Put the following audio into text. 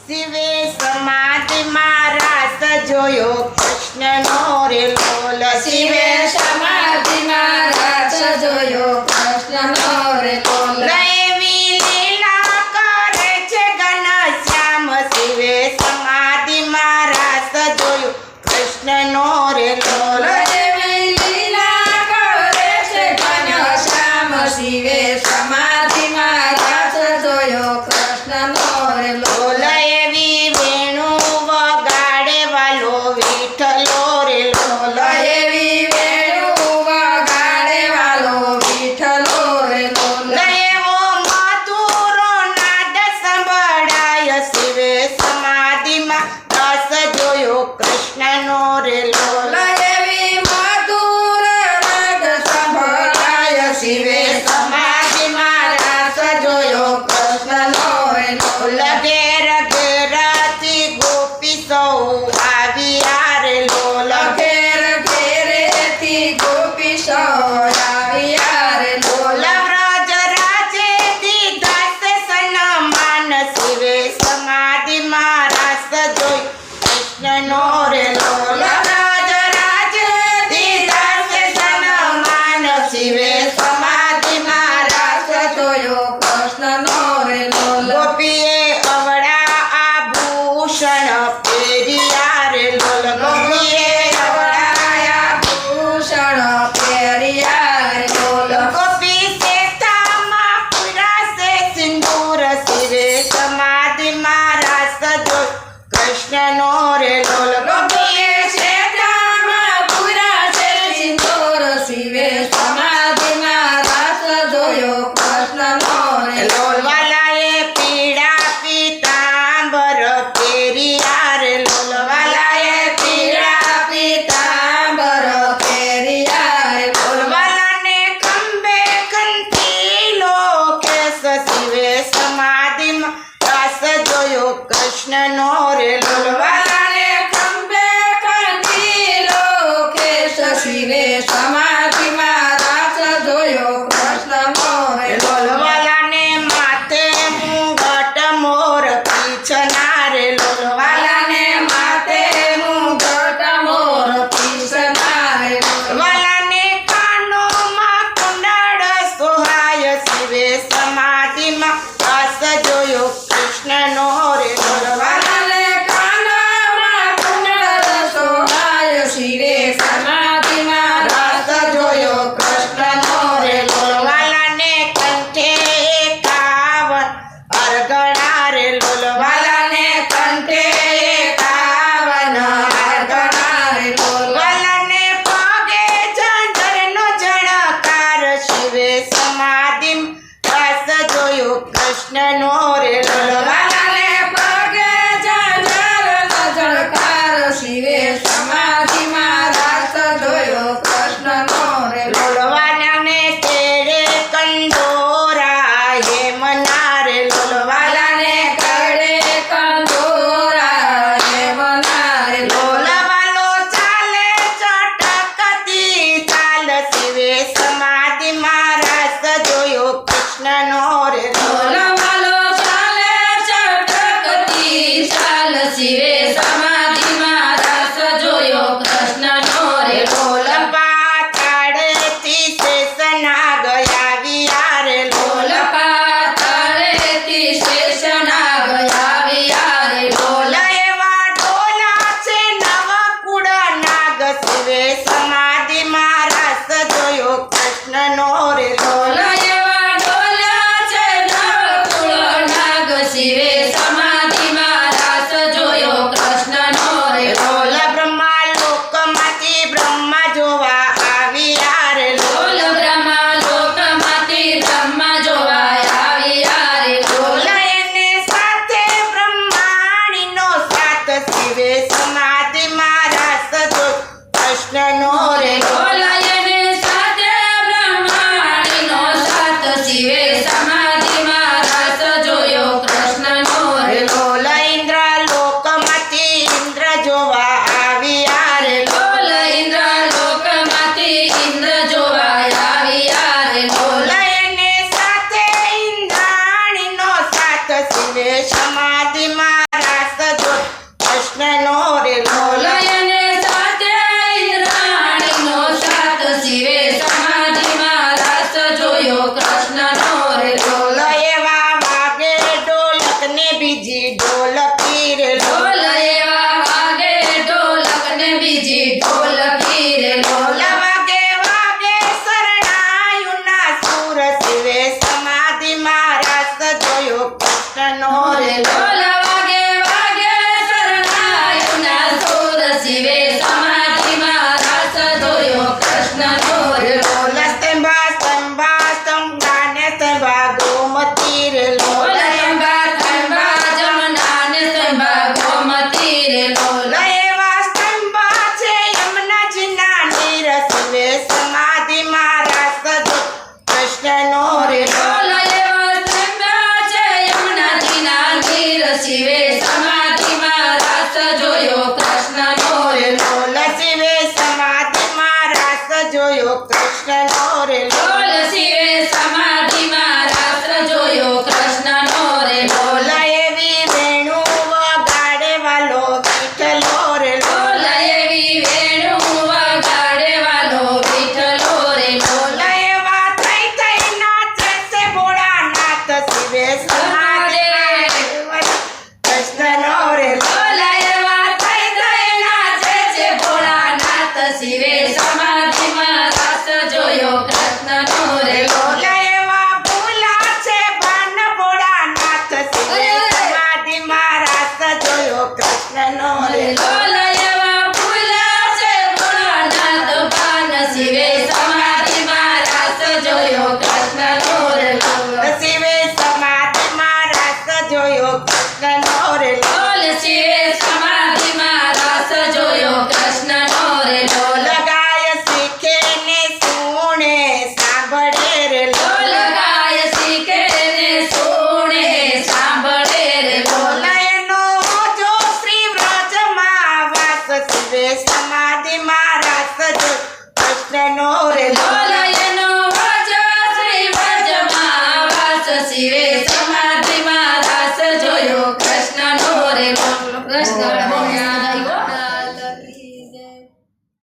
શિવે સમાધિમાં રાસ જોયો કૃષ્ણનો રે લોલ. શિવે સમાધિમાં રાસ જોયો કૃષ્ણનો રે લોલ. એવી લીલા કરે છે ઘનશ્યામ. શિવે સમાધિમાં રાસ જોયો કૃષ્ણનો રે લોલ. એવી લીલા કરે છે ઘનશ્યામ. શિવે સમાધિમાં રાસ જોયો કૃષ્ણનો રે લોલ. એવી વેણુ વગાડે વાલો વિઠ્ઠલો રે લોલ. એવી વેણુ વગાડે વાલો વિઠ્ઠલો રે લોલ. એવો મધુરો નાદ સંભળાય. શિવે સમાધિમાં રસ જોયો કૃષ્ણનો રે લોલ. એવી મધુર રાગ સંભળાય. શિવે સમાધિમાં રાસ જોયો કૃષ્ણનો રે લોલ. ઘેર ઘેરથી ગોપી સૌ આવ્યા રે લોલ. ઘેર ઘેરેથી ગોપી સૌ આવ્યા રે લોલ. વ્રજ રાજેથી દાસ સન્માન. શિવે સમાધિમાં રાસ જોઈ કૃષ્ણનો રે લોલ. રાજ રાજેથી દાસ સન્માન. શિવે સમાધિમાં રાસ જોયો કૃષ્ણનો રે લોલ. ગોપીએ અવળા આભૂષણ પહેર્યા રે લોલ. ગોપીએ અવળાયા ભૂષણ પહેર્યા રે લોલ. ગોપી શેઠામાં પુરાશે સિંદૂર. શિવે સમાધિમાં રાસ જોઈ કૃષ્ણનો રે લોલ. ગોપીએ શેઠામાં પુરાશે સિંદૂર. શિવે સમાધિમાં રાસ જોયો કૃષ્ણનો રે લોલ. વાલાએ પીળા પીતાંબર પહેર્યા રે લોલ. વાલાએ પીળા પીતાંબર પહેર્યા રે લોલ. વાલાને ખંભે કંઠી લોકેશ. શિવે સમાધિમાં રાસ જોયો કૃષ્ણનો રે લોલ. વાલાને ખંભે કંઠી લોકેશ. શિવે સમાધિમાં રાસ જોયો કૃષ્ણનો રે લોલ. વાલાને માથે મુગટ મોર પીછના રે લોલ. વાલાને માથે મુગટ મોર પીછના રે લોલ. વાલાને કાનોમાં કુંડળ સોહાય. શિવે સમાધિમાં રાસ જોયો કૃષ્ણનો રે લોલ. વાલાને કાનમાં કુંડળ સોહાય. શિવે સમાધિમાં રાસ જોયો કૃષ્ણનો રે લોલ. વાલાને કંઠે એકાવન અરગણા રે લોલ. વાલાને કંઠે એકાવન અરગણા રે લોલ. વાલાને પગે ઝંઝરનો ઝણકાર. શિવે સમાધિમાં રાસ જોયો કૃષ્ણનો રે લોલ. વાલાને પગે ઝંઝરનો ઝણકાર. શિવે સમાધિમાં રાસ જોયો કૃષ્ણનો રે લોલ. વાલાને કેળે કંદોરા હેમના રે લોલ. વાલાને કડે કંદોરા યમના રે લોલ. વાલો ચાલે ચટકતી ચાલ. શિવે સમાધિમાં રાસ જોયો કૃષ્ણનો રે લોલ. વાલો ચાલે ચટકતી ચાલ. શિવે સમાધિમાં રાસ જોયો કૃષ્ણનો રે લોલ. પાતાળેથી શેષનાગ આવ્યા રે લોલ. પાતાળેથી શેષનાગ આવ્યા રે લોલ. એવા ડોલા છે નવકુળ નાગ. શિવે સમાધિમાં રાસ જોયો કૃષ્ણનો રે લોલ. એવા ડોલ્યા છે નવકુળ નાગ. શિવે સમાધિમાં રાસ જોયો કૃષ્ણનો રે લોલ. બ્રહ્મા લોકમાંથી બ્રહ્મા જોવા આવ્યા રે લોલ. બ્રહ્મા લોકમાંથી બ્રહ્મા જોવા આવ્યા રે લોલ. એને સાથે બ્રહ્માણીનો સાથ. શિવે સમાધિમાં રાસ જોઈ કૃષ્ણનો રે લોલ. એને સાથે બ્રહ્માણીનો કૃષ્ણનો રે લોલ એવો સંગ છે યમુનાજીના નીર શિવે સમાધિમાં રાસ જોયો કૃષ્ણનો રે લોલ શિવે સમાધિમાં રાસ જોયો કૃષ્ણનો રે લોલ શિવે સમાધિમાં